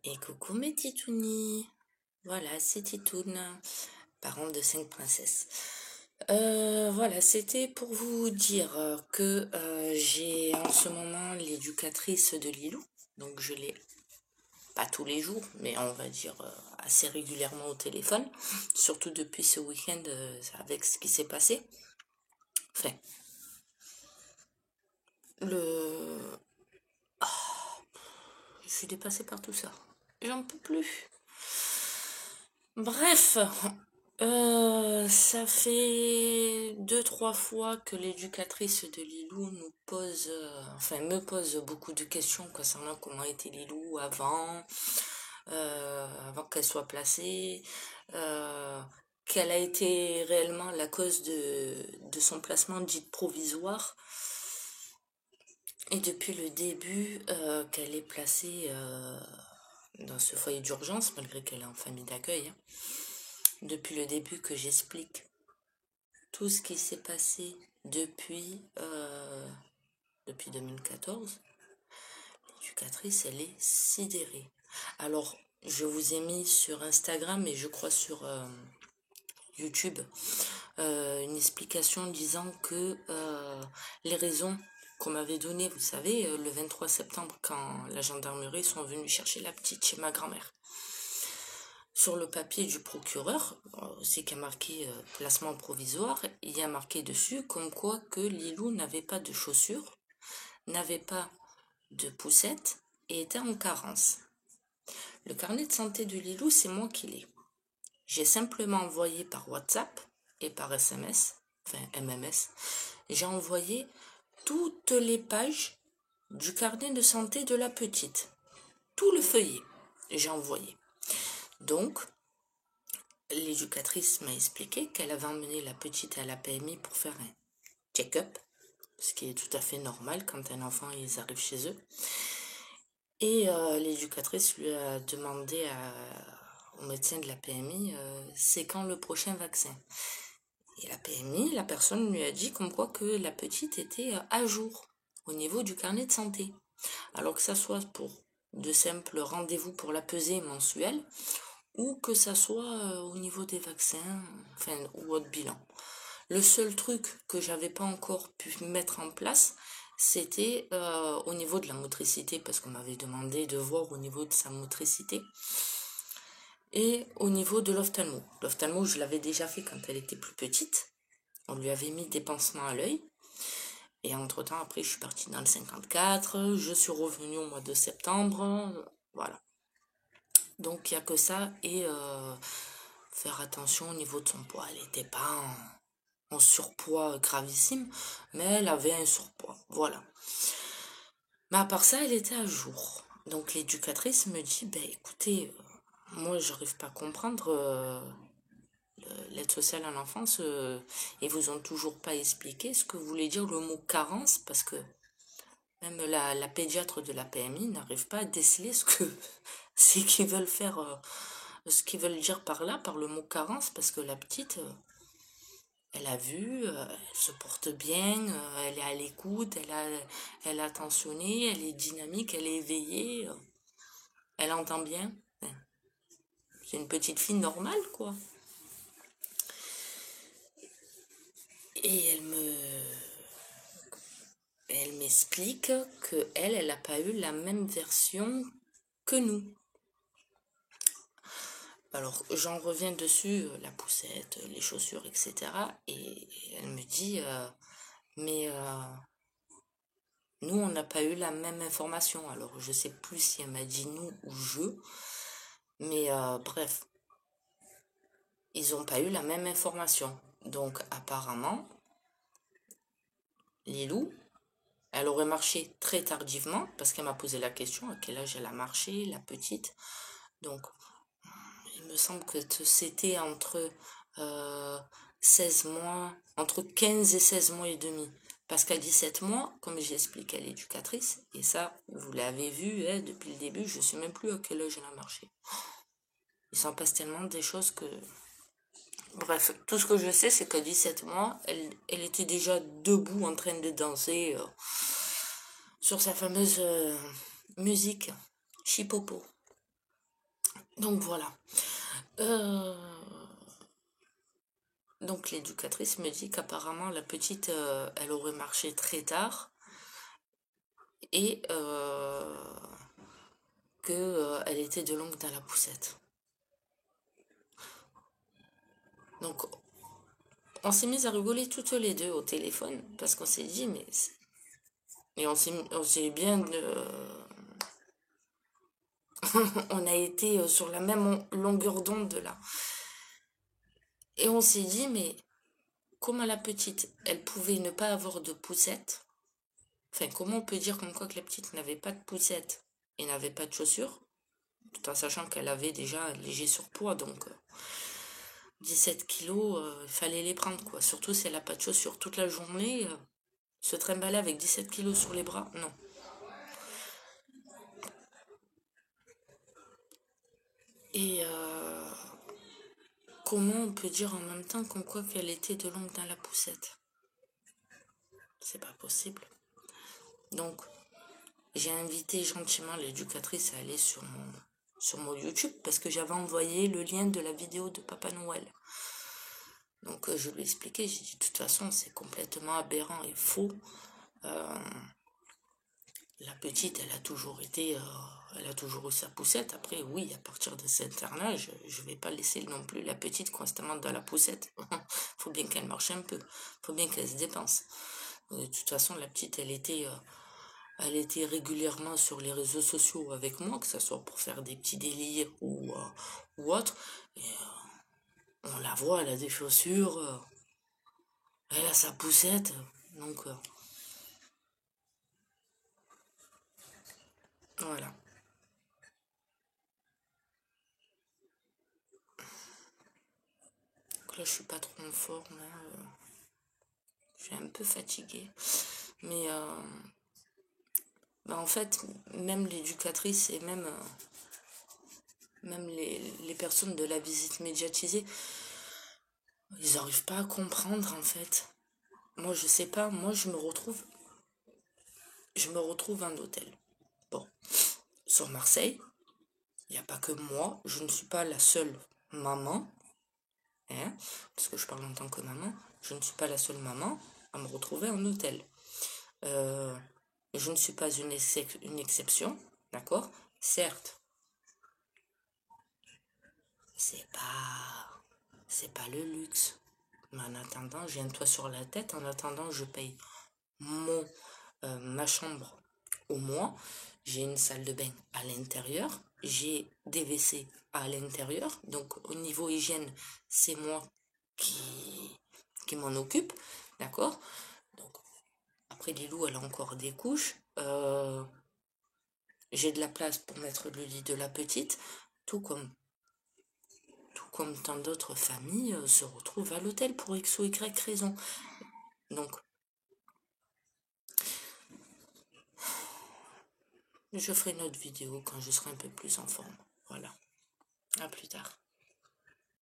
Et coucou mes titounis, voilà c'est Titoune, parente de 5 princesses. Voilà, c'était pour vous dire que j'ai en ce moment l'éducatrice de Lilou, donc je l'ai pas tous les jours, mais on va dire assez régulièrement au téléphone, surtout depuis ce week-end avec ce qui s'est passé. Enfin, le... je suis dépassée par tout ça, j'en peux plus. Bref, ça fait 2, 3 fois que l'éducatrice de Lilou nous pose, me pose beaucoup de questions concernant comment était Lilou avant qu'elle soit placée, euh, quelle a été réellement la cause de son placement dit provisoire. Et depuis le début qu'elle est placée dans ce foyer d'urgence, malgré qu'elle est en famille d'accueil, hein, depuis le début que j'explique tout ce qui s'est passé depuis 2014, l'éducatrice, elle est sidérée. Alors, je vous ai mis sur Instagram et je crois sur YouTube une explication disant que les raisons qu'on m'avait données, vous savez, le 23 septembre, quand la gendarmerie sont venus chercher la petite chez ma grand-mère. Sur le papier du procureur, c'est qu'il y a marqué placement provisoire, il y a marqué dessus comme quoi que Lilou n'avait pas de chaussures, n'avait pas de poussette et était en carence. Le carnet de santé de Lilou, c'est moi qui l'ai. J'ai simplement envoyé par WhatsApp et par SMS, enfin MMS, j'ai envoyé toutes les pages du carnet de santé de la petite. Tout le feuillet, j'ai envoyé. Donc, l'éducatrice m'a expliqué qu'elle avait emmené la petite à la PMI pour faire un check-up, ce qui est tout à fait normal quand un enfant ils arrivent chez eux. Et l'éducatrice lui a demandé au médecin de la PMI c'est quand le prochain vaccin. Et la PMI, la personne lui a dit comme quoi que la petite était à jour au niveau du carnet de santé. Alors que ça soit pour de simples rendez-vous pour la pesée mensuelle ou que ça soit au niveau des vaccins, enfin, ou autre bilan. Le seul truc que j'avais pas encore pu mettre en place, c'était au niveau de la motricité, parce qu'on m'avait demandé de voir au niveau de sa motricité, et au niveau de l'ophtalmo. L'ophtalmo, je l'avais déjà fait quand elle était plus petite. On lui avait mis des pansements à l'œil. Et entre-temps, après, je suis partie dans le 54, je suis revenue au mois de septembre, voilà. Donc il n'y a que ça et faire attention au niveau de son poids. Elle n'était pas en surpoids gravissime, mais elle avait un surpoids, voilà. Mais à part ça, elle était à jour. Donc l'éducatrice me dit, ben écoutez, moi j'arrive pas à comprendre l'aide sociale à l'enfance, ils vous ont toujours pas expliqué ce que voulait dire le mot carence, parce que même la pédiatre de la PMI n'arrive pas à déceler ce qu'ils veulent faire, ce qu'ils veulent dire par là, par le mot carence, parce que la petite, elle a vu, elle se porte bien, elle est à l'écoute, elle est attentionnée, elle est dynamique, elle est éveillée, elle entend bien. C'est une petite fille normale, quoi. Et elle m'explique que elle n'a pas eu la même version que nous. Alors, j'en reviens dessus, la poussette, les chaussures, etc. Et elle me dit, mais nous, on n'a pas eu la même information. Alors, je sais plus si elle m'a dit nous ou je, mais bref, ils n'ont pas eu la même information. Donc, apparemment, Lilou, elle aurait marché très tardivement, parce qu'elle m'a posé la question, à quel âge elle a marché, la petite. Donc, il me semble que c'était euh, 16 mois, entre 15 et 16 mois et demi. Parce qu'à 17 mois, comme j'ai expliqué à l'éducatrice, et ça, vous l'avez vu depuis le début, je ne sais même plus à quel âge elle a marché. Il s'en passe tellement des choses que... Bref, tout ce que je sais, c'est qu'à 17 mois, elle était déjà debout en train de danser sur sa fameuse musique, Chipopo. Donc voilà. Donc l'éducatrice me dit qu'apparemment la petite, elle aurait marché très tard et qu'elle était de longue dans la poussette. Donc on s'est mis à rigoler toutes les deux au téléphone parce qu'on s'est dit mais... Et on s'est bien... on a été sur la même longueur d'onde là. Et on s'est dit mais comment la petite, elle pouvait ne pas avoir de poussette? Enfin, comment on peut dire comme quoi que la petite n'avait pas de poussette et n'avait pas de chaussures, tout en sachant qu'elle avait déjà un léger surpoids, donc 17 kilos, il fallait les prendre, quoi. Surtout si elle n'a pas de chaussures toute la journée, se trimballer avec 17 kilos sur les bras, non. Et comment on peut dire en même temps comme quoi qu'elle était de longue dans la poussette? C'est pas possible. Donc, j'ai invité gentiment l'éducatrice à aller sur mon YouTube parce que j'avais envoyé le lien de la vidéo de Papa Noël. Donc je lui ai expliqué, j'ai dit de toute façon c'est complètement aberrant et faux. La petite, elle a toujours été, elle a toujours eu sa poussette. Après, oui, à partir de cet âge, je vais pas laisser non plus la petite constamment dans la poussette. Faut bien qu'elle marche un peu, faut bien qu'elle se dépense. De toute façon, la petite, elle était régulièrement sur les réseaux sociaux avec moi, que ce soit pour faire des petits délires ou autre. Et on la voit, elle a des chaussures, elle a sa poussette. Donc voilà. Donc là, je suis pas trop en forme. Là, je suis un peu fatiguée. Mais bah, en fait, même l'éducatrice et même les personnes de la visite médiatisée, ils n'arrivent pas à comprendre en fait. Moi, je sais pas, moi, je me retrouve en hôtel. Bon, sur Marseille, il n'y a pas que moi, je ne suis pas la seule maman, hein, parce que je parle en tant que maman, je ne suis pas la seule maman à me retrouver en hôtel. Euh, je ne suis pas une exception, d'accord? Certes, c'est pas le luxe. Mais en attendant, j'ai un toit sur la tête. En attendant, je paye ma chambre au mois. J'ai une salle de bain à l'intérieur. J'ai des WC à l'intérieur. Donc, au niveau hygiène, c'est moi qui m'en occupe. D'accord? Donc, après, Lilou, elle a encore des couches. J'ai de la place pour mettre le lit de la petite. Tout comme tant d'autres familles se retrouvent à l'hôtel pour X ou Y raison. Donc, je ferai une autre vidéo quand je serai un peu plus en forme. Voilà. À plus tard.